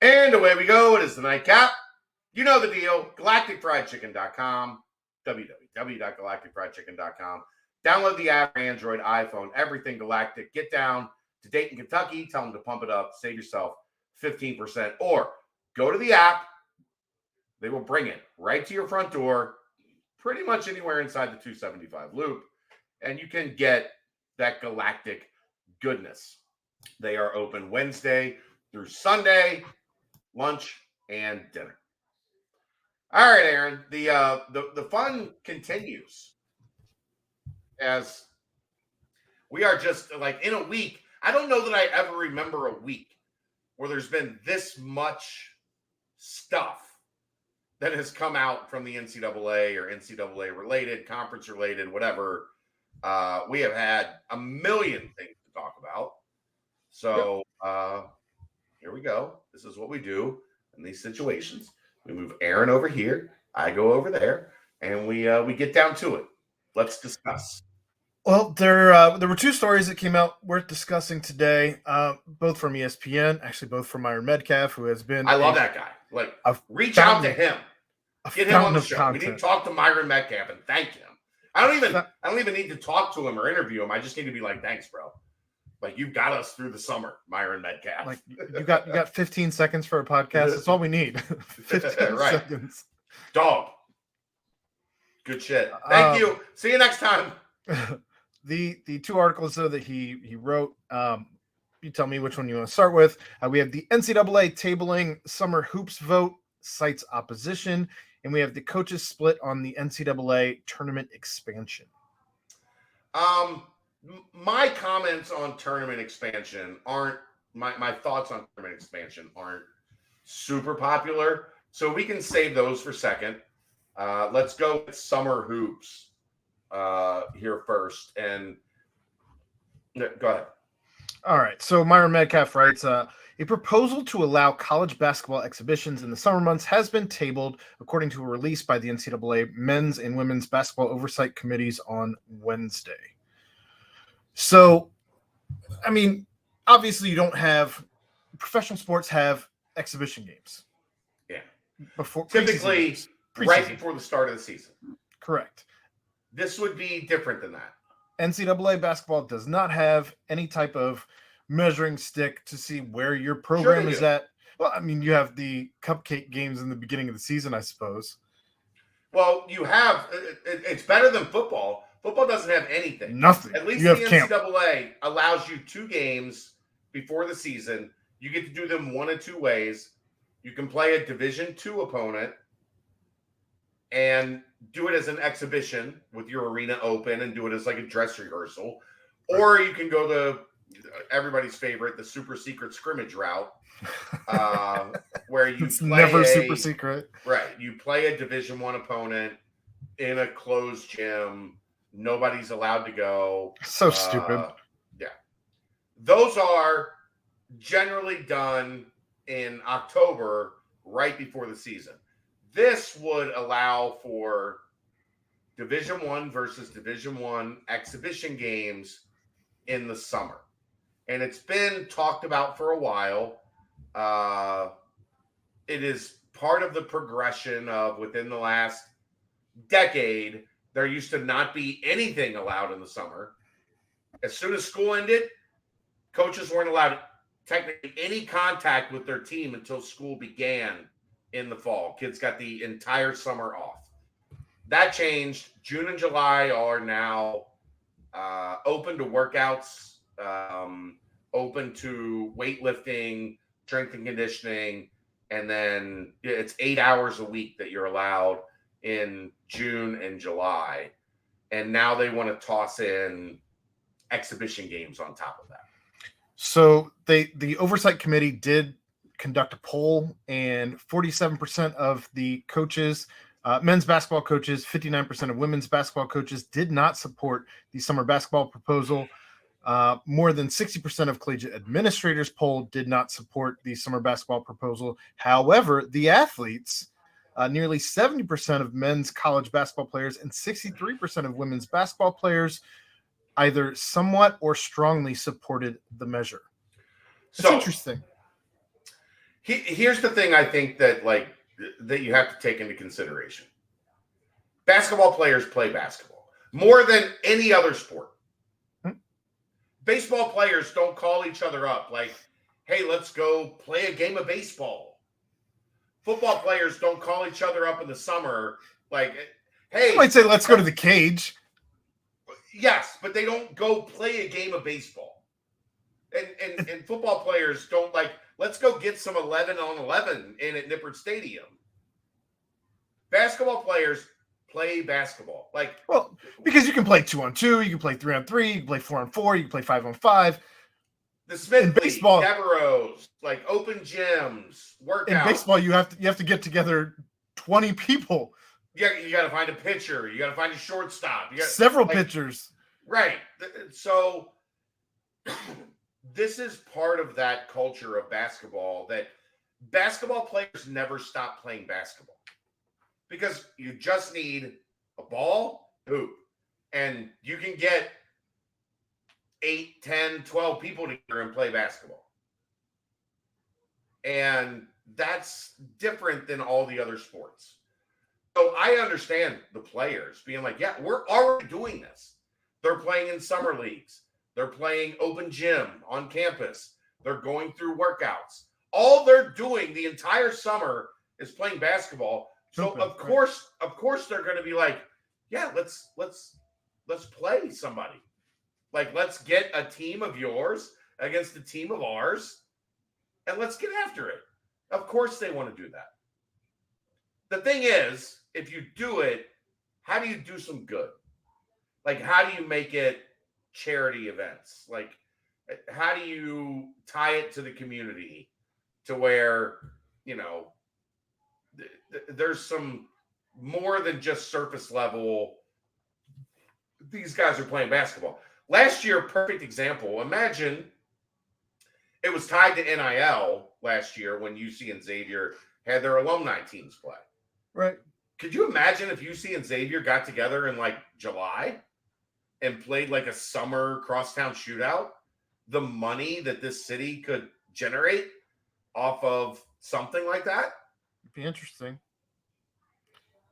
And away we go. It is the nightcap. You know the deal. GalacticFriedChicken.com. www.galacticfriedchicken.com. Download the app for Android, iPhone, everything Galactic. Get down to Dayton, Kentucky. Tell them to pump it up. Save yourself 15%. Or go to the app. They will bring it right to your front door, pretty much anywhere inside the 275 loop. And you can get that Galactic goodness. They are open Wednesday through Sunday, lunch and dinner. All right, Aaron. The fun continues as we are just like in a week. I don't know that I ever remember a week where there's been this much stuff that has come out from the NCAA or NCAA related, conference related, whatever. We have had a million things to talk about. So here we go. This is what we do in these situations. We move Aaron over here. I go over there, and we get down to it. Let's discuss. Well, there were two stories that came out worth discussing today, both from ESPN, actually both from Myron Metcalf, who has been. I love that guy. Like, reach out to him. Get him on the show. We need to talk to Myron Metcalf and thank him. I don't even need to talk to him or interview him. I just need to be like, thanks, bro. Like, you've got us through the summer, Myron Metcalf. Like, you got 15 seconds for a podcast. That's all we need. 15 right. seconds. Dog. Good shit. Thank you. See you next time. The two articles, though, that he wrote, you tell me which one you want to start with. We have the NCAA tabling summer hoops vote, cites opposition, and we have the coaches split on the NCAA tournament expansion. My comments on tournament expansion aren't my thoughts on tournament expansion aren't super popular, so we can save those for second. Let's go with summer hoops here first, and go ahead. All right. So Myron Metcalf writes, a proposal to allow college basketball exhibitions in the summer months has been tabled, according to a release by the NCAA men's and women's basketball oversight committees on Wednesday. So, I mean, obviously you don't have professional sports have exhibition games. Yeah. Typically right before the start of the season. Correct. This would be different than that. NCAA basketball does not have any type of measuring stick to see where your program is at. Well, I mean, you have the cupcake games in the beginning of the season, I suppose. Well, you have it's better than football. Football doesn't have anything. Nothing. At least the NCAA allows you 2 games before the season. You get to do them one of 2 ways. You can play a Division II opponent and do it as an exhibition with your arena open and do it as like a dress rehearsal. Or you can go to everybody's favorite, the super secret scrimmage route, where you it's never super secret. Right. You play a Division I opponent in a closed gym. Nobody's allowed to go. So stupid. Yeah. Those are generally done in October, right before the season. This would allow for Division I versus Division I exhibition games in the summer. And it's been talked about for a while. It is part of the progression of within the last decade, there used to not be anything allowed in the summer. As soon as school ended, coaches weren't allowed technically any contact with their team until school began in the fall. Kids got the entire summer off. That changed. June and July are now open to workouts, open to weightlifting, strength and conditioning, and then it's 8 hours a week that you're allowed in June and July. And now they want to toss in exhibition games on top of that. So the oversight committee did conduct a poll, and 47% of the coaches, men's basketball coaches, 59% of women's basketball coaches did not support the summer basketball proposal. More than 60% of collegiate administrators polled did not support the summer basketball proposal. However, the athletes, nearly 70% of men's college basketball players and 63% of women's basketball players either somewhat or strongly supported the measure. It's interesting. Here's the thing I think that you have to take into consideration. Basketball players play basketball more than any other sport. Baseball players don't call each other up like, hey, let's go play a game of baseball. Football players don't call each other up in the summer like, hey. You might say, let's go to the cage. Yes, but they don't go play a game of baseball. And football players don't let's go get some 11 on 11 in at Nippert Stadium. Basketball players play basketball. Well, because you can play 2-on-2, you can play 3-on-3, you can play 4-on-4, you can play 5-on-5. The Smith in baseball, Devereaux, open gyms, workouts. In baseball, you have to get together 20 people. Yeah, you got to find a pitcher. You got to find a shortstop. You got several pitchers. Right. So this is part of that culture of basketball that basketball players never stop playing basketball because you just need a ball, hoop, and you can get 8, 10, 12 people together and play basketball. And that's different than all the other sports. So I understand the players being like, yeah, we're already doing this. They're playing in summer leagues. They're playing open gym on campus. They're going through workouts. All they're doing the entire summer is playing basketball. So of course they're going to be like, yeah, let's play somebody. Let's get a team of yours against a team of ours, and let's get after it. Of course they want to do that. The thing is, if you do it, how do you do some good? How do you make it charity events? How do you tie it to the community to where, there's some more than just surface level. These guys are playing basketball. Last year, perfect example. Imagine it was tied to NIL last year when UC and Xavier had their alumni teams play. Right. Could you imagine if UC and Xavier got together in July and played a summer crosstown shootout? The money that this city could generate off of something like that? It'd be interesting.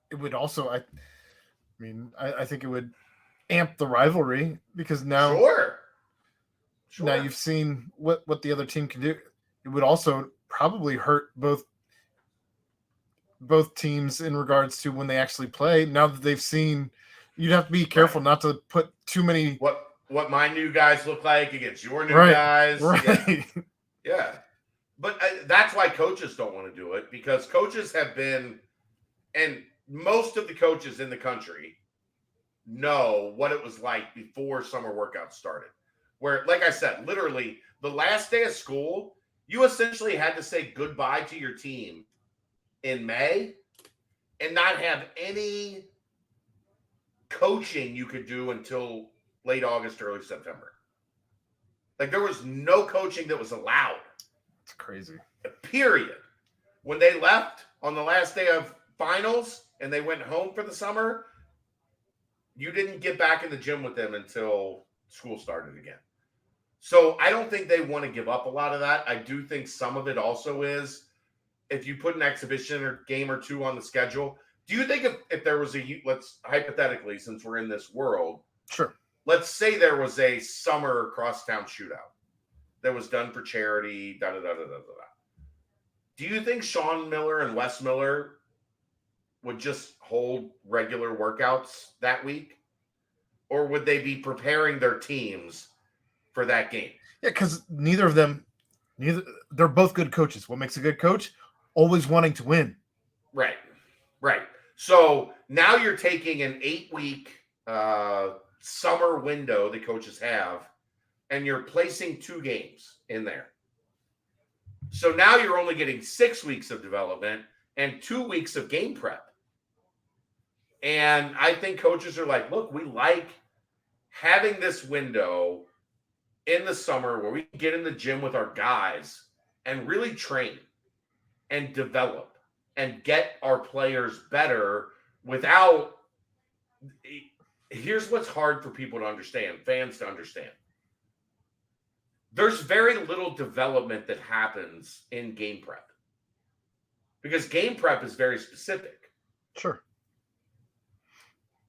It would also, I think it would amp the rivalry because now, sure. Now you've seen what the other team can do. It would also probably hurt both teams in regards to when they actually play. Now that they've seen, you'd have to be careful not to put too many. What my new guys look like against your new guys. Right. Yeah. But that's why coaches don't want to do it, because coaches have been, and most of the coaches in the country know what it was like before summer workouts started. Where, like I said, literally the last day of school, you essentially had to say goodbye to your team in May and not have any coaching you could do until late August, early September. There was no coaching that was allowed. It's crazy. Period. When they left on the last day of finals and they went home for the summer, you didn't get back in the gym with them until school started again. So I don't think they want to give up a lot of that. I do think some of it also is if you put an exhibition or game or two on the schedule. Do you think if there was let's hypothetically, since we're in this world, sure, let's say there was a summer crosstown shootout that was done for charity, do you think Sean Miller and Wes Miller would just hold regular workouts that week? Or would they be preparing their teams for that game? Yeah, because they're both good coaches. What makes a good coach? Always wanting to win. Right. So now you're taking an 8-week summer window the coaches have, and you're placing 2 games in there. So now you're only getting 6 weeks of development and 2 weeks of game prep. And I think coaches are like, look, we like having this window in the summer where we can get in the gym with our guys and really train and develop and get our players better without. Here's what's hard for people to understand, fans to understand. There's very little development that happens in game prep. because game prep is very specific. Sure.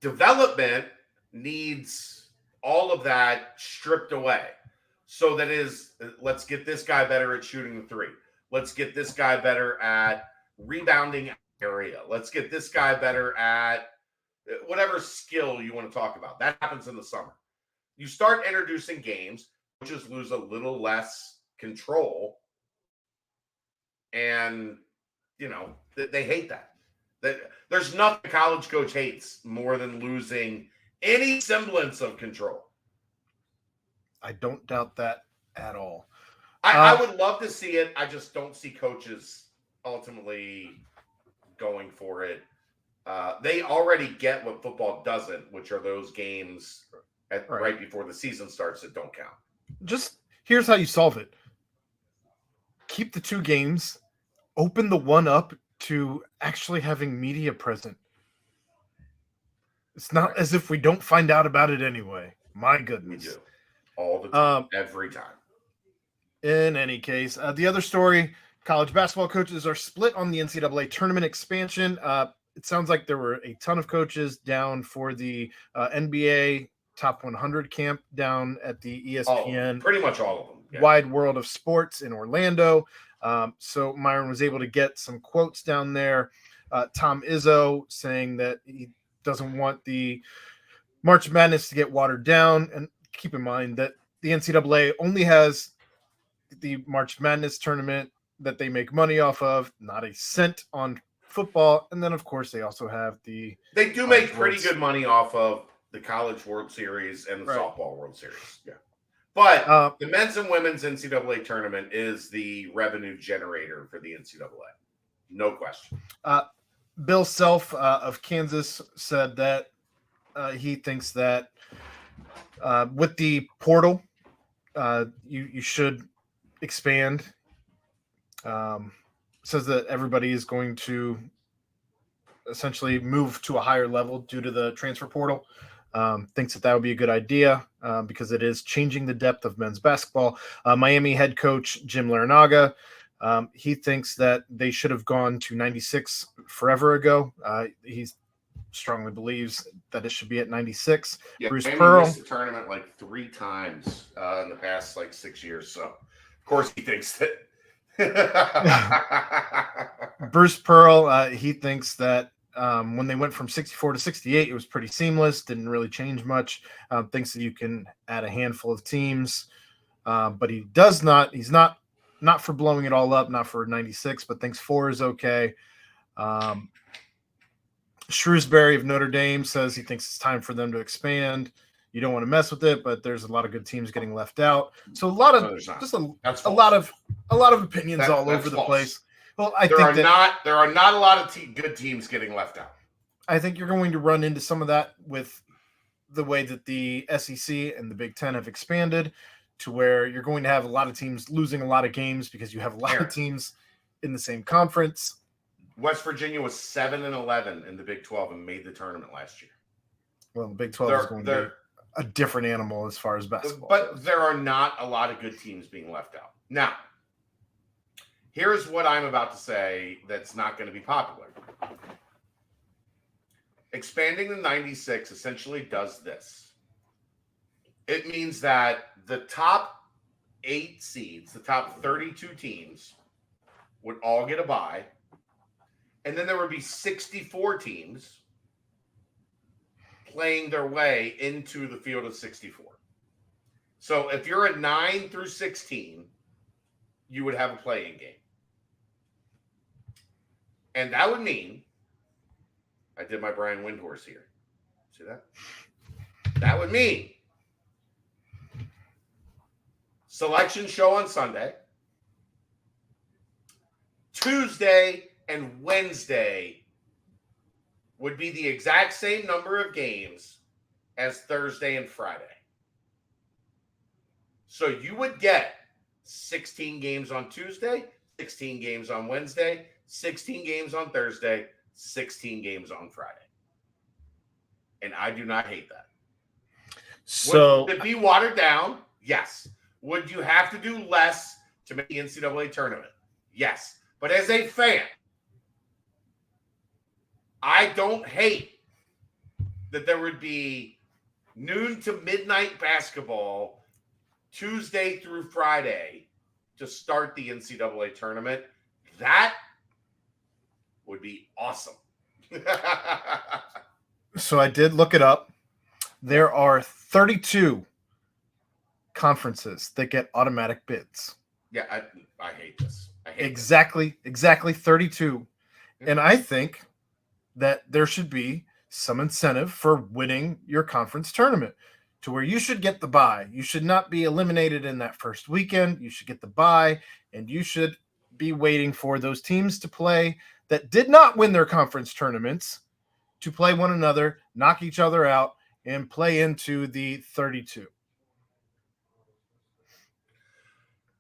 Development needs all of that stripped away. So that is, let's get this guy better at shooting the three. Let's get this guy better at rebounding area. Let's get this guy better at whatever skill you want to talk about. That happens in the summer. You start introducing games, coaches lose a little less control. And, they hate that. There's nothing a college coach hates more than losing any semblance of control. I don't doubt that at all. I would love to see it. I just don't see coaches ultimately going for it. They already get what football doesn't, which are those games right before the season starts that don't count. Just here's how you solve it. Keep the 2 games, open the one up to actually having media present. It's not as if we don't find out about it anyway. My goodness. We do. All the time, every time. In any case, the other story, college basketball coaches are split on the NCAA tournament expansion. It sounds like there were a ton of coaches down for the NBA Top 100 camp down at the ESPN. Pretty much all of them. Yeah. Wide World of Sports in Orlando. So Myron was able to get some quotes down there. Tom Izzo saying that he doesn't want the March Madness to get watered down. And keep in mind that the NCAA only has the March Madness tournament that they make money off of, not a cent on football. And then, of course, they also have they do make pretty good money off of the College World Series and the Softball World Series. Yeah. But the men's and women's NCAA tournament is the revenue generator for the NCAA. No question. Bill Self of Kansas said that he thinks that with the portal, you should expand. Says that everybody is going to essentially move to a higher level due to the transfer portal. Thinks that would be a good idea because it is changing the depth of men's basketball. Miami head coach Jim Larinaga, he thinks that they should have gone to 96 forever ago. He strongly believes that it should be at 96. Yeah, Bruce Miami Pearl missed the tournament like 3 times in the past 6 years. So, of course, he thinks that. Bruce Pearl, he thinks that when they went from 64 to 68, it was pretty seamless, didn't really change much. Thinks that you can add a handful of teams, but he's not for blowing it all up, not for 96, but thinks 4 is okay. Shrewsbury of Notre Dame says he thinks it's time for them to expand. You don't want to mess with it, but there's a lot of good teams getting left out. So a lot of a lot of opinions all over the place. Well, there are not a lot of good teams getting left out. I think you're going to run into some of that with the way that the SEC and the Big Ten have expanded, to where you're going to have a lot of teams losing a lot of games because you have a lot of teams in the same conference. West Virginia was 7-11 in the Big 12 and made the tournament last year. Well, the Big 12 is going to be a different animal as far as basketball. But there are not a lot of good teams being left out. Now, here's what I'm about to say that's not going to be popular. Expanding the 96 essentially does this. It means that the top 8 seeds, the top 32 teams, would all get a bye. And then there would be 64 teams playing their way into the field of 64. So if you're a 9 through 16, you would have a play-in game. And that would mean, I did my Brian Windhorse here. See that? That would mean selection show on Sunday, Tuesday and Wednesday would be the exact same number of games as Thursday and Friday. So you would get 16 games on Tuesday, 16 games on Wednesday, 16 games on Thursday, 16 games on Friday. And I do not hate that. So would it be watered down? Yes. Would you have to do less to make the NCAA tournament? Yes. But as a fan, I don't hate that there would be noon to midnight basketball Tuesday through Friday to start the NCAA tournament. That would be awesome. So I did look it up. There are 32 conferences that get automatic bids. Yeah, I hate this. I hate Exactly 32. And I think that there should be some incentive for winning your conference tournament to where you should get the bye. You should not be eliminated in that first weekend. You should get the bye, and you should be waiting for those teams to play that did not win their conference tournaments to play one another, knock each other out, and play into the 32.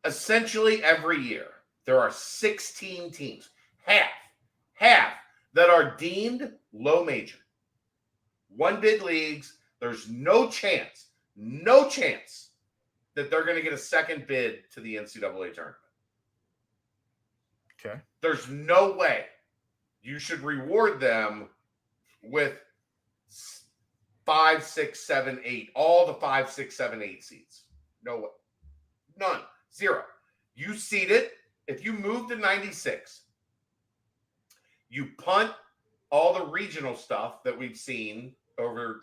Essentially every year there are 16 teams, half that are deemed low major. One bid leagues, there's no chance that they're going to get a second bid to the NCAA tournament. Okay. There's no way. You should reward them with 5, 6, 7, 8, all the 5, 6, 7, 8 seats. No way. None. Zero. You seed it. If you move to 96, you punt all the regional stuff that we've seen over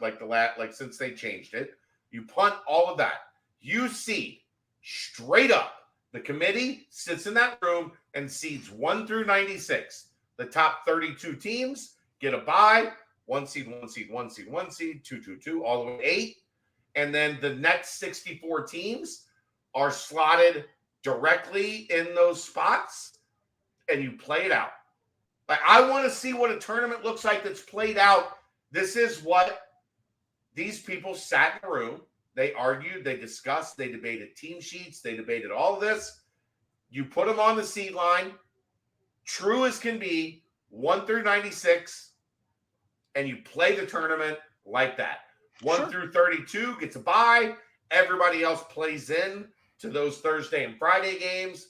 since they changed it. You punt all of that. You seed straight up. The committee sits in that room and seeds 1 through 96. The top 32 teams get a bye. 1 seed, 1 seed, 1 seed, 1 seed, 2, 2, 2, all the way to 8. And then the next 64 teams are slotted directly in those spots, and you play it out. Like, I want to see what a tournament looks like that's played out. This is what these people sat in a room. They argued, they discussed, they debated team sheets, they debated all of this. You put them on the seed line, true as can be, 1 through 96, and you play the tournament like that. 1 through 32 gets a bye. Everybody else plays in to those Thursday and Friday games,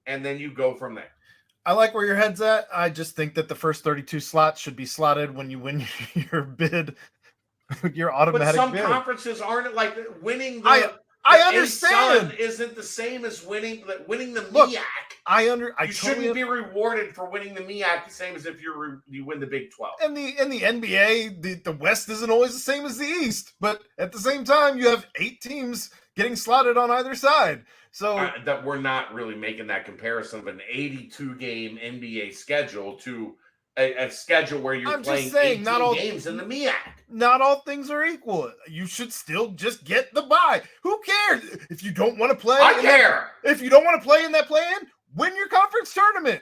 and then you go from there. I like where your head's at. I just think that the first 32 slots should be slotted when you win your bid, your automatic But some bid. conferences aren't like winning. I understand. Isn't the same as winning the Look, MEAC. I shouldn't be rewarded for winning the MEAC the same as if you win the Big 12. And the NBA, the West isn't always the same as the East, but at the same time, you have 8 teams getting slotted on either side. So that we're not really making that comparison of an 82-game NBA schedule to a schedule where you're playing 18 games in the MEAC. Not all things are equal. You should still just get the bye. Who cares if you don't want to play? I care. If you don't want to play in that play-in, win your conference tournament.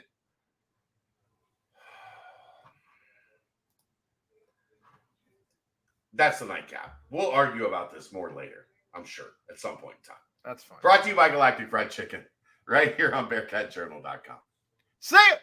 That's the nightcap. We'll argue about this more later, I'm sure, at some point in time. That's fine. Brought to you by Galactic Fried Chicken, right here on BearcatJournal.com. See ya!